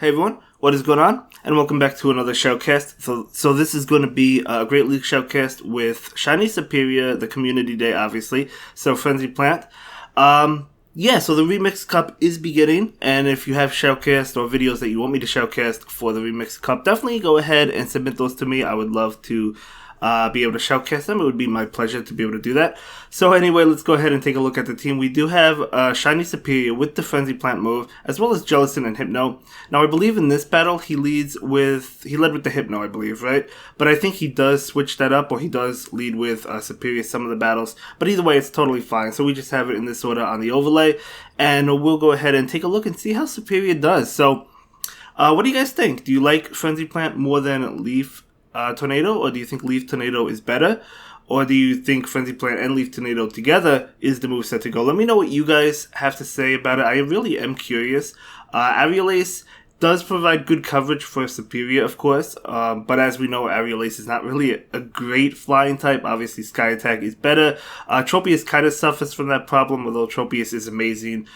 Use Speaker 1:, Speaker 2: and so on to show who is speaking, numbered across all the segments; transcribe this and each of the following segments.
Speaker 1: Hey everyone, what is going on? And welcome back to another shoutcast. So this is going to be a Great League shoutcast with Shiny Superior, the Community Day, obviously. So Frenzy Plant. So the Remix Cup is beginning, and if you have shoutcast or videos that you want me to shoutcast for the Remix Cup, definitely go ahead and submit those to me. I would love to be able to shoutcast them. It would be my pleasure to be able to do that. So anyway, let's go ahead and take a look at the team. We do have Shiny Superior with the Frenzy Plant move, as well as Jellicent and Hypno. Now I believe in this battle he led with the Hypno, I believe, right? But I think he does switch that up, or he does lead with Superior some of the battles. But either way, it's totally fine. So we just have it in this order on the overlay, and we'll go ahead and take a look and see how Superior does. So what do you guys think? Do you like Frenzy Plant more than Leaf Tornado, or do you think Leaf Tornado is better? Or do you think Frenzy Plant and Leaf Tornado together is the moveset to go? Let me know what you guys have to say about it. I really am curious. Aerial Ace does provide good coverage for Superior, of course, but as we know, Aerial Ace is not really a great flying type. Obviously, Sky Attack is better. Tropius kind of suffers from that problem, although Tropius is amazing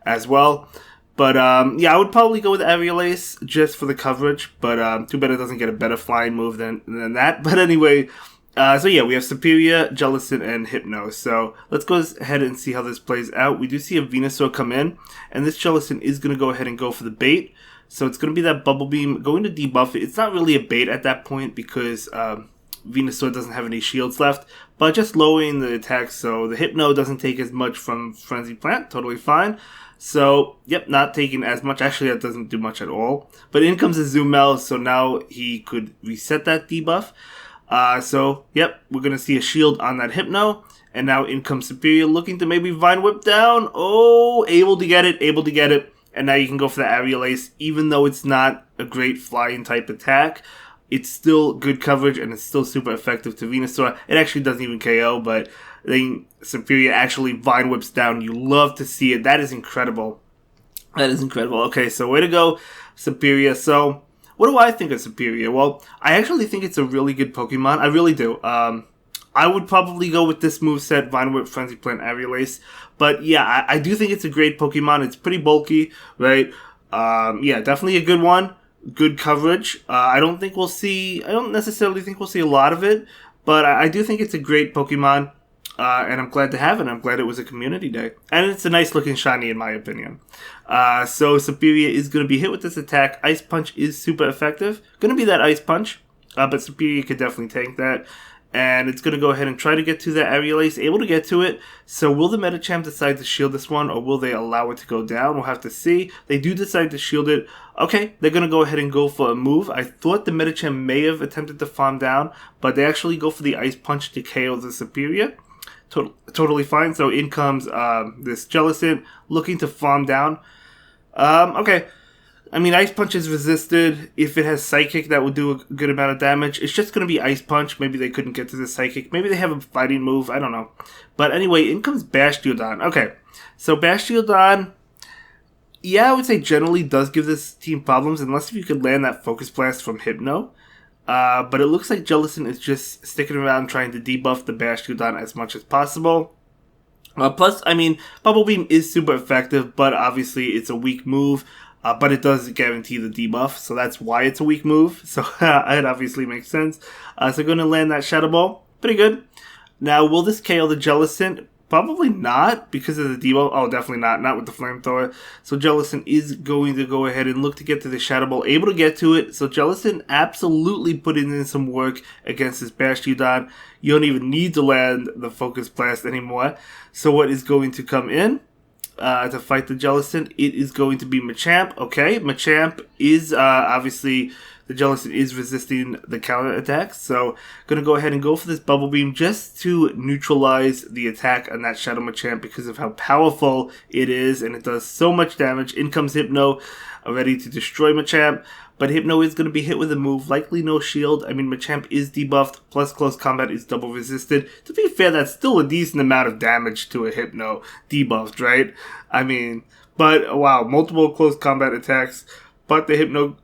Speaker 1: as well. But, I would probably go with Aerial Ace just for the coverage. But, too bad it doesn't get a better flying move than that. But anyway, we have Superior, Jellicent, and Hypno. So, let's go ahead and see how this plays out. We do see a Venusaur come in. And this Jellicent is going to go ahead and go for the bait. So, it's going to be that Bubble Beam going to debuff it. It's not really a bait at that point because Venusaur doesn't have any shields left. But just lowering the attack so the Hypno doesn't take as much from Frenzy Plant. Totally fine. So, not taking as much. Actually, that doesn't do much at all. But in comes the Zoomel, so now he could reset that debuff. We're going to see a shield on that Hypno. And now in comes Superior, looking to maybe Vine Whip down. Oh, able to get it. And now you can go for the Aerial Ace, even though it's not a great flying type attack. It's still good coverage, and it's still super effective to Venusaur. It actually doesn't even KO, but then Superior actually Vine Whips down. You love to see it. That is incredible. Okay, so way to go, Superior. So, what do I think of Superior? Well, I actually think it's a really good Pokemon. I really do. I would probably go with this moveset, Vine Whip, Frenzy Plant, Aerial Ace. But yeah, I do think it's a great Pokemon. It's pretty bulky, right? Definitely a good one. Good coverage. I don't necessarily think we'll see a lot of it, but I do think it's a great Pokemon, and I'm glad to have it. I'm glad it was a community day. And it's a nice looking shiny in my opinion. So Superior is going to be hit with this attack. Ice Punch is super effective. Going to be that Ice Punch, but Superior could definitely tank that. And it's going to go ahead and try to get to that Aerial Ace. Able to get to it. So will the Medicham decide to shield this one, or will they allow it to go down? We'll have to see. They do decide to shield it. Okay, they're going to go ahead and go for a move. I thought the Medicham may have attempted to farm down, but they actually go for the Ice Punch to KO the Superior. Totally fine. So in comes this Jellicent looking to farm down. Okay. I mean, Ice Punch is resisted. If it has Psychic, that would do a good amount of damage. It's just going to be Ice Punch. Maybe they couldn't get to the Psychic. Maybe they have a fighting move. I don't know. But anyway, in comes Bastiodon. Okay, so Bastiodon, I would say generally does give this team problems, unless if you could land that Focus Blast from Hypno. But it looks like Jellicent is just sticking around trying to debuff the Bastiodon as much as possible. Plus, I mean, Bubble Beam is super effective, but obviously it's a weak move. But it does guarantee the debuff, so that's why it's a weak move. So it obviously makes sense. So going to land that Shadow Ball. Pretty good. Now, will this KO the Jellicent? Probably not, because of the debuff. Oh, definitely not. Not with the Flamethrower. So Jellicent is going to go ahead and look to get to the Shadow Ball. Able to get to it. So Jellicent absolutely putting in some work against this Bastiodon. You don't even need to land the Focus Blast anymore. So what is going to come in? To fight the Jellicent, it is going to be Machamp. Okay, Machamp is obviously the Jellicent is resisting the counter attacks, so going to go ahead and go for this Bubble Beam just to neutralize the attack on that Shadow Machamp because of how powerful it is, and it does so much damage. In comes Hypno, ready to destroy Machamp. But Hypno is going to be hit with a move, likely no shield. I mean, Machamp is debuffed, plus close combat is double resisted. To be fair, that's still a decent amount of damage to a Hypno debuffed, right? I mean, but wow, multiple close combat attacks. But the Hypno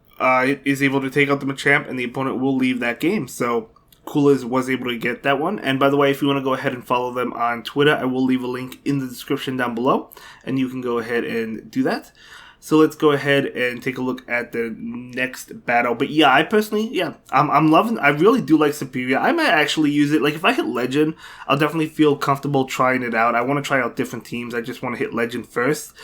Speaker 1: is able to take out the Machamp, and the opponent will leave that game. So, Coolers was able to get that one. And by the way, if you want to go ahead and follow them on Twitter, I will leave a link in the description down below, and you can go ahead and do that. So let's go ahead and take a look at the next battle. But yeah, I personally, I'm loving. I really do like Superior. I might actually use it. Like if I hit Legend, I'll definitely feel comfortable trying it out. I want to try out different teams. I just want to hit Legend first.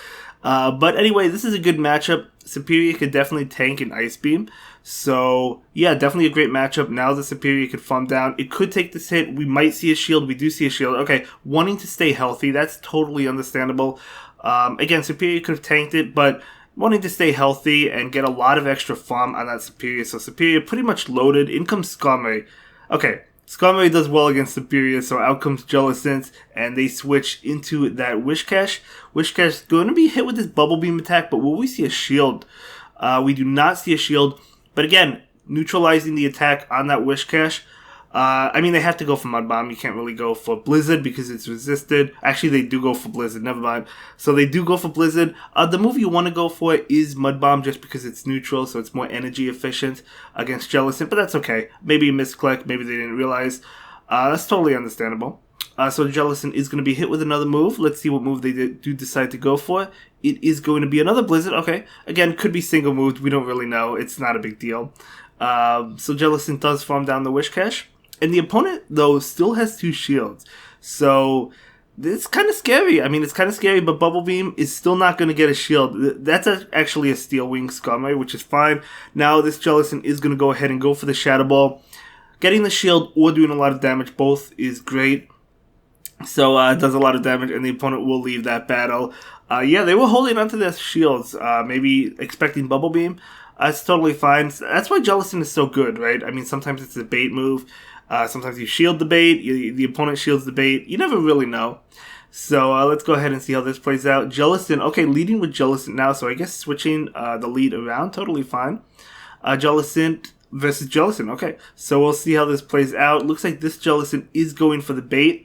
Speaker 1: But anyway, this is a good matchup. Superior could definitely tank an Ice Beam. So, yeah, definitely a great matchup. Now the Superior could farm down. It could take this hit. We might see a shield. We do see a shield. Okay, wanting to stay healthy. That's totally understandable. Again, Superior could have tanked it, but wanting to stay healthy and get a lot of extra farm on that Superior. So Superior pretty much loaded. In comes Skarmory. Okay, Skarmory does well against Superior, so out comes Jellicent, and they switch into that Whiscash. Whiscash is going to be hit with this Bubble Beam attack, but will we see a shield? We do not see a shield. But again, neutralizing the attack on that Whiscash. I mean, they have to go for Mud Bomb. You can't really go for Blizzard because it's resisted. Actually, they do go for Blizzard. Never mind. So they do go for Blizzard. The move you want to go for is Mud Bomb just because it's neutral, so it's more energy efficient against Jellicent. But that's okay. Maybe a misclick. Maybe they didn't realize. That's totally understandable. So Jellicent is going to be hit with another move. Let's see what move they do decide to go for. It is going to be another Blizzard. Okay. Again, could be single moved. We don't really know. It's not a big deal. So Jellicent does farm down the Whiscash. And the opponent, though, still has 2 shields. So it's kind of scary. I mean, it's kind of scary, but Bubble Beam is still not going to get a shield. That's actually a Steel Wing Skarmory, which is fine. Now this Jellicent is going to go ahead and go for the Shadow Ball. Getting the shield or doing a lot of damage, both is great. So it does a lot of damage, and the opponent will leave that battle. Yeah, they were holding onto their shields, maybe expecting Bubble Beam. It's totally fine. That's why Jellicent is so good, right? I mean, sometimes it's a bait move. Sometimes you shield the bait, the opponent shields the bait. You never really know. So let's go ahead and see how this plays out. Jellicent, okay, leading with Jellicent now, so I guess switching the lead around, totally fine. Jellicent versus Jellicent, okay. So we'll see how this plays out. Looks like this Jellicent is going for the bait.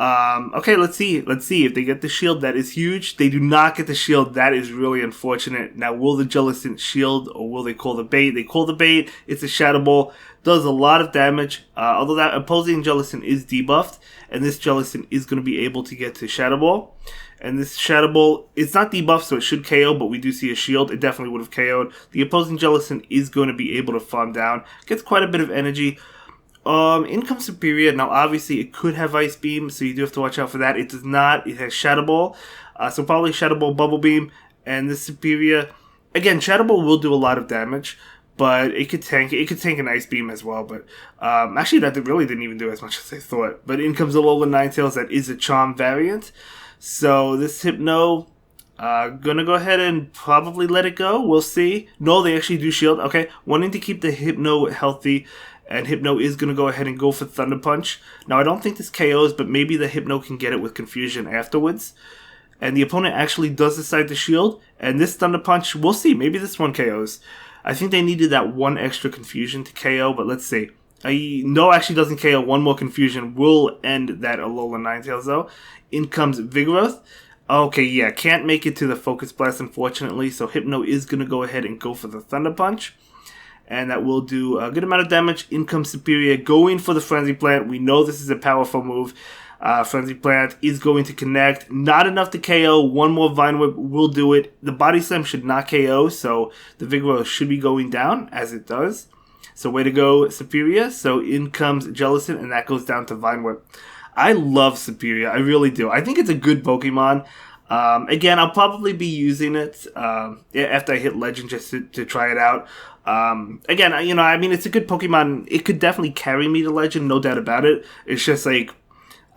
Speaker 1: Okay, let's see if they get the shield. That is huge. They do not get the shield. That is really unfortunate. Now, will the Jellicent shield or will they call the bait? They call the bait. It's a Shadow Ball. Does a lot of damage. Although that opposing Jellicent is debuffed, and this Jellicent is going to be able to get to Shadow Ball. And this Shadow Ball, it's not debuffed, so it should KO, but we do see a shield. It definitely would have KO'd. The opposing Jellicent is going to be able to farm down. Gets quite a bit of energy. In comes Superior. Now, obviously, it could have Ice Beam, so you do have to watch out for that. It does not. It has Shadow Ball. So probably Shadow Ball, Bubble Beam, and the Superior. Again, Shadow Ball will do a lot of damage, but it could tank. It could tank an Ice Beam as well. But actually, that really didn't even do as much as I thought. But in comes Alola Ninetales. That is a Charm variant. So this Hypno, gonna go ahead and probably let it go. We'll see. No, they actually do shield. Okay, wanting to keep the Hypno healthy. And Hypno is going to go ahead and go for Thunder Punch. Now, I don't think this KOs, but maybe the Hypno can get it with Confusion afterwards. And the opponent actually does decide to shield. And this Thunder Punch, we'll see. Maybe this one KOs. I think they needed that one extra Confusion to KO, but let's see. No, actually doesn't KO. One more Confusion will end that Alola Ninetales, though. In comes Vigoroth. Okay, yeah, can't make it to the Focus Blast, unfortunately. So Hypno is going to go ahead and go for the Thunder Punch. And that will do a good amount of damage. In comes Superior, going for the Frenzy Plant. We know this is a powerful move. Frenzy Plant is going to connect. Not enough to KO. One more Vine Whip will do it. The Body Slam should not KO, so the Vigoroth should be going down, as it does. So way to go, Superior. So in comes Jellicent, and that goes down to Vine Whip. I love Superior. I really do. I think it's a good Pokemon. Again, I'll probably be using it after I hit Legend just to try it out. Again, you know, I mean, it's a good Pokemon. It could definitely carry me to Legend, no doubt about it. It's just like,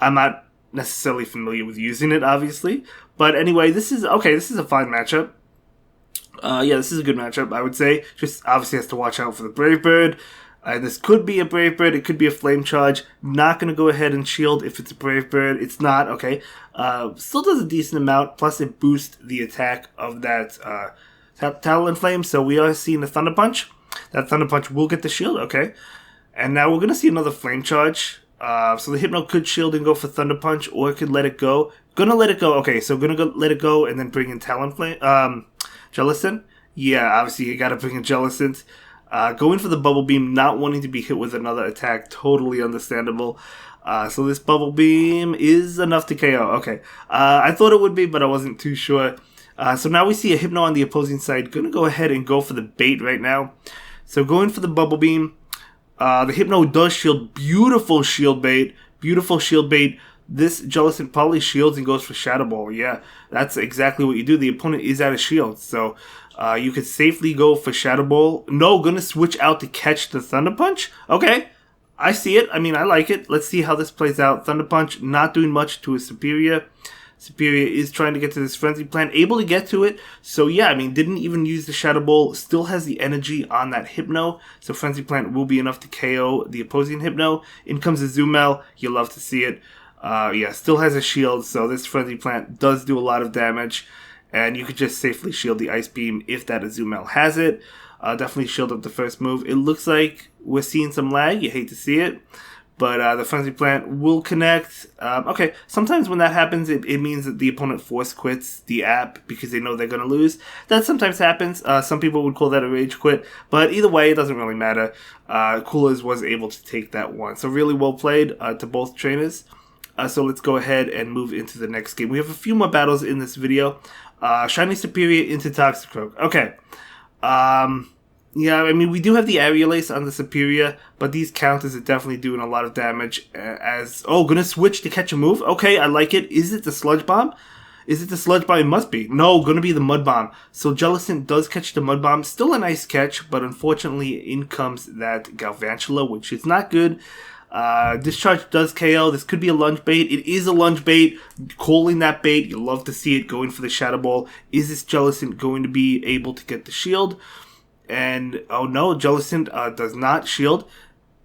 Speaker 1: I'm not necessarily familiar with using it, obviously. But anyway, this is a fine matchup. Yeah, this is a good matchup, I would say. Just obviously has to watch out for the Brave Bird. This could be a Brave Bird. It could be a Flame Charge. Not going to go ahead and shield if it's a Brave Bird. It's not, okay. Still does a decent amount. Plus, it boosts the attack of that Talon Flame. So we are seeing a Thunder Punch. That Thunder Punch will get the shield, okay. And now we're going to see another Flame Charge. So the Hypno could shield and go for Thunder Punch, or it could let it go. Gonna let it go. Okay, so gonna go let it go and then bring in Talon Flame. Jellicent. Yeah, obviously you gotta bring in Jellicent. Going for the Bubble Beam, not wanting to be hit with another attack, totally understandable. So this Bubble Beam is enough to KO. Okay, I thought it would be, but I wasn't too sure. So now we see a Hypno on the opposing side. Gonna go ahead and go for the bait right now. So going for the Bubble Beam. The Hypno does shield. Beautiful shield bait. Beautiful shield bait. This Jellicent probably shields and goes for Shadow Ball. Yeah, that's exactly what you do. The opponent is out of shield. So you could safely go for Shadow Ball. No, gonna switch out to catch the Thunder Punch. Okay, I see it. I mean, I like it. Let's see how this plays out. Thunder Punch not doing much to his Superior. Superior is trying to get to this Frenzy Plant, able to get to it. So yeah, I mean, didn't even use the Shadow Ball, still has the energy on that Hypno. So Frenzy Plant will be enough to KO the opposing Hypno. In comes a Zoomel, you love to see it. Yeah, still has a shield, so this Frenzy Plant does do a lot of damage. And you could just safely shield the Ice Beam if that Azumel has it. Definitely shield up the first move. It looks like we're seeing some lag, you hate to see it. But the Frenzy Plant will connect. Okay, sometimes when that happens, it means that the opponent force quits the app because they know they're going to lose. That sometimes happens. Some people would call that a rage quit. But either way, it doesn't really matter. Coolers was able to take that one. So really well played to both trainers. So let's go ahead and move into the next game. We have a few more battles in this video. Shiny Superior into Toxicroak. Okay. Yeah, I mean, we do have the Aerialace on the Superior, but these counters are definitely doing a lot of damage as... Oh, gonna switch to catch a move? Okay, I like it. Is it the Sludge Bomb? Is it the Sludge Bomb? It must be. No, gonna be the Mud Bomb. So Jellicent does catch the Mud Bomb. Still a nice catch, but unfortunately in comes that Galvantula, which is not good. Discharge does KO. This could be a lunge bait. It is a lunge bait. Calling that bait. You love to see it going for the Shadow Ball. Is this Jellicent going to be able to get the shield? And, oh no, Jellicent does not shield.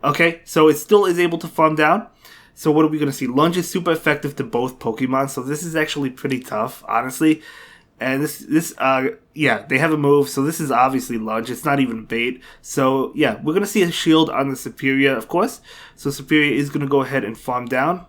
Speaker 1: Okay, so it still is able to farm down. So what are we going to see? Lunge is super effective to both Pokemon, so this is actually pretty tough, honestly. And yeah, they have a move, so this is obviously Lunge. It's not even bait. So, yeah, we're going to see a shield on the Superior, of course. So Superior is going to go ahead and farm down.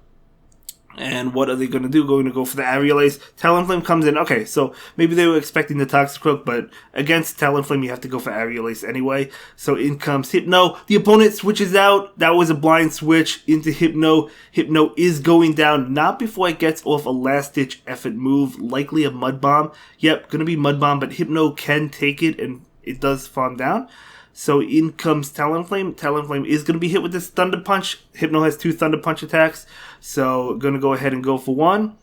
Speaker 1: And what are they going to do? Going to go for the Aerialace. Talonflame comes in. Okay, so maybe they were expecting the Toxicroak, but against Talonflame, you have to go for Aerialace anyway. So in comes Hypno. The opponent switches out. That was a blind switch into Hypno. Hypno is going down, not before it gets off a last-ditch effort move, likely a Mud Bomb. Yep, going to be Mud Bomb, but Hypno can take it, and it does farm down. So in comes Talonflame. Talonflame is going to be hit with this Thunder Punch. Hypno has 2 Thunder Punch attacks. So going to go ahead and go for one.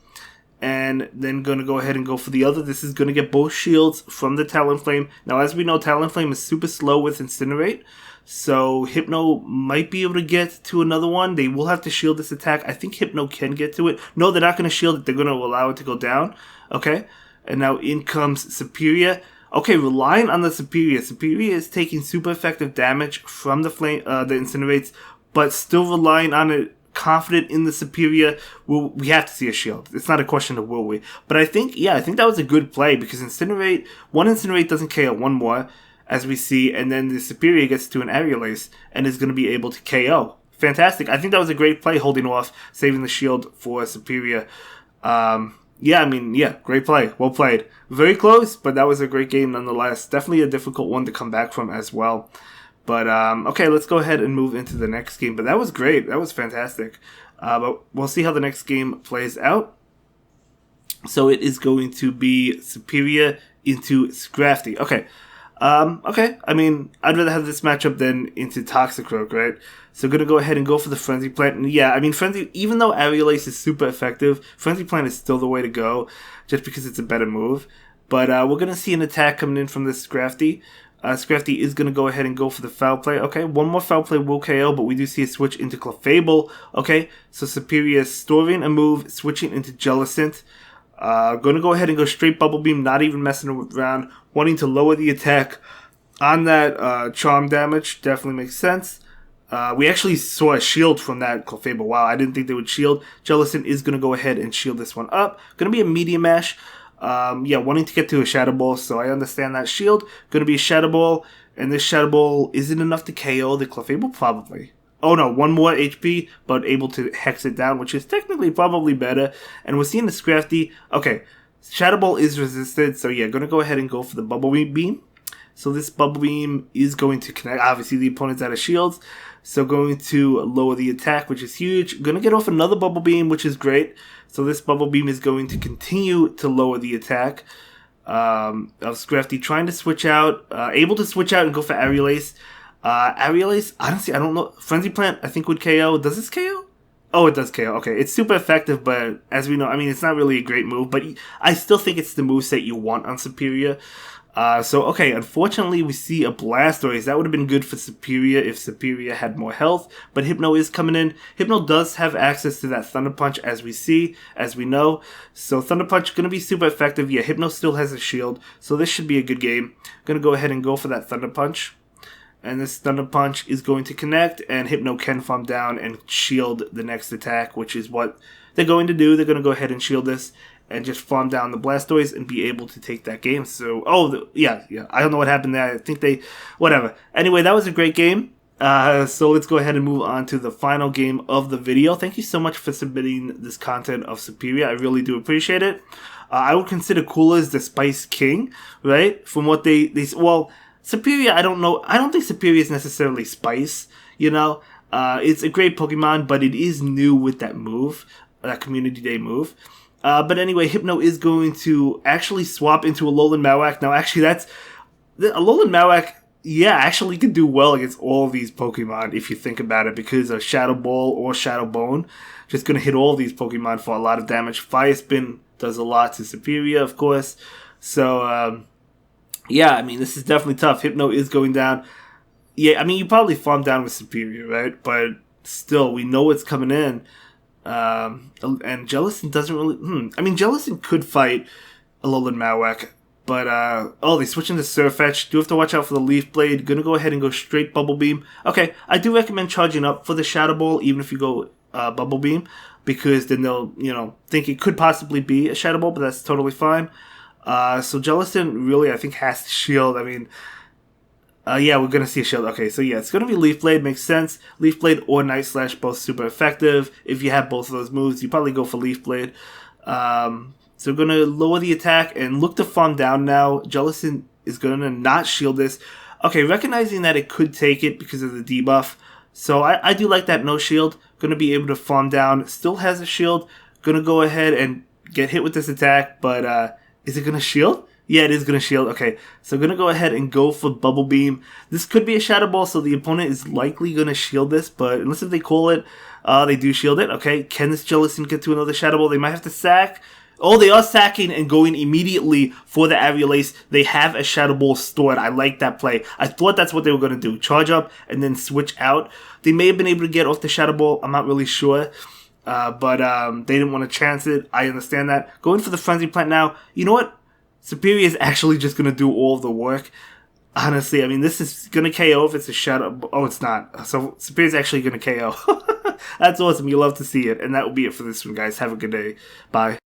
Speaker 1: And then going to go ahead and go for the other. This is going to get both shields from the Talonflame. Now as we know, Talonflame is super slow with Incinerate. So Hypno might be able to get to another one. They will have to shield this attack. I think Hypno can get to it. No, they're not going to shield it. They're going to allow it to go down. Okay. And now in comes Superior. Okay, relying on the Superior. Superior is taking super effective damage from the Incinerates, but still relying on it, confident in the Superior. We have to see a shield. It's not a question of will we. But I think that was a good play because one Incinerate doesn't KO one more, as we see, and then the Superior gets to an Aerialace and is going to be able to KO. Fantastic. I think that was a great play, holding off, saving the shield for Superior. Yeah, I mean, yeah, great play. Well played. Very close, but that was a great game nonetheless. Definitely a difficult one to come back from as well. But, okay, let's go ahead and move into the next game. But that was great. That was fantastic. But we'll see how the next game plays out. So it is going to be Superior into Scrafty. Okay. Okay. I mean, I'd rather have this matchup than into Toxicroak, right? So going to go ahead and go for the Frenzy Plant. And yeah, I mean, even though Aerialace is super effective, Frenzy Plant is still the way to go, just because it's a better move. But we're going to see an attack coming in from this Scrafty. Scrafty is going to go ahead and go for the Foul Play. Okay, one more Foul Play will KO, but we do see a switch into Clefable. Okay, so Superior is storing a move, switching into Jellicent. Going to go ahead and go straight Bubble Beam, not even messing around, wanting to lower the attack on that charm damage. Definitely makes sense. We actually saw a shield from that Clefable. Wow, I didn't think they would shield. Jellicent is going to go ahead and shield this one up. Going to be a Medium Mash. Yeah, wanting to get to a Shadow Ball, so I understand that shield. Going to be a Shadow Ball, and this Shadow Ball isn't enough to KO the Clefable? Probably. Oh no, 1 more HP, but able to hex it down, which is technically probably better. And we're seeing the Scrafty. Okay, Shadow Ball is resisted, so yeah, going to go ahead and go for the Bubble Beam. So this Bubble Beam is going to connect. Obviously, the opponent's out of shields, so going to lower the attack, which is huge. Going to get off another Bubble Beam, which is great. So this Bubble Beam is going to continue to lower the attack. of Sirfetch'd trying to switch out, able to switch out and go for Aerial Ace. Aerial Ace, honestly, I don't know. Frenzy Plant, I think would KO. Does this KO? Oh, it does KO. Okay, it's super effective, but as we know, I mean, it's not really a great move, but I still think it's the moveset you want on Superior. Okay, unfortunately, we see a Blastoise. That would have been good for Superior if Superior had more health, but Hypno is coming in. Hypno does have access to that Thunder Punch, as we know. So Thunder Punch going to be super effective. Yeah, Hypno still has a shield, so this should be a good game. Going to go ahead and go for that Thunder Punch. And this Thunder Punch is going to connect, and Hypno can farm down and shield the next attack, which is what they're going to do. They're going to go ahead and shield this and just farm down the Blastoise and be able to take that game. So, yeah. I don't know what happened there. I think whatever. Anyway, that was a great game. So let's go ahead and move on to the final game of the video. Thank you so much for submitting this content of Superior. I really do appreciate it. I would consider Cooler as the Spice King, right? From what well, Superior, I don't know. I don't think Superior is necessarily Spice, you know. It's a great Pokemon, but it is new with that move, that Community Day move. But anyway, Hypno is going to actually swap into a Alolan Marowak. Now, actually, a Alolan Marowak, yeah, actually can do well against all these Pokemon if you think about it, because of Shadow Ball or Shadow Bone. Just going to hit all these Pokemon for a lot of damage. Fire Spin does a lot to Superior, of course. So, yeah, I mean, this is definitely tough. Hypno is going down. Yeah, I mean, you probably farm down with Superior, right? But still, we know it's coming in. And Jellicent doesn't really... I mean, Jellicent could fight Alolan Marowak, but... they switch into Sirfetch'd. Do have to watch out for the Leaf Blade. Gonna go ahead and go straight Bubble Beam. Okay, I do recommend charging up for the Shadow Ball, even if you go Bubble Beam, because then they'll, think it could possibly be a Shadow Ball, but that's totally fine. So Jellicent really, I think, has to shield. I mean, yeah, we're going to see a shield. Okay, so yeah, it's going to be Leaf Blade. Makes sense. Leaf Blade or Night Slash, both super effective. If you have both of those moves, you probably go for Leaf Blade. So we're going to lower the attack and look to farm down now. Jellicent is going to not shield this. Okay, recognizing that it could take it because of the debuff. So I do like that no shield. Going to be able to farm down. Still has a shield. Going to go ahead and get hit with this attack, but... is it going to shield? Yeah, it is going to shield. Okay, so I'm going to go ahead and go for Bubble Beam. This could be a Shadow Ball, so the opponent is likely going to shield this, but unless if they call it, they do shield it. Okay, can this Jellicent get to another Shadow Ball? They might have to sack. Oh, they are sacking and going immediately for the Aerial Ace. They have a Shadow Ball stored. I like that play. I thought that's what they were going to do. Charge up and then switch out. They may have been able to get off the Shadow Ball. I'm not really sure. But they didn't want to chance it. I understand that. Going for the Frenzy Plant now. You know what? Superior is actually just going to do all of the work. Honestly, I mean, this is going to KO if it's a Shadow... Oh, it's not. So Superior is actually going to KO. That's awesome. You love to see it. And that will be it for this one, guys. Have a good day. Bye.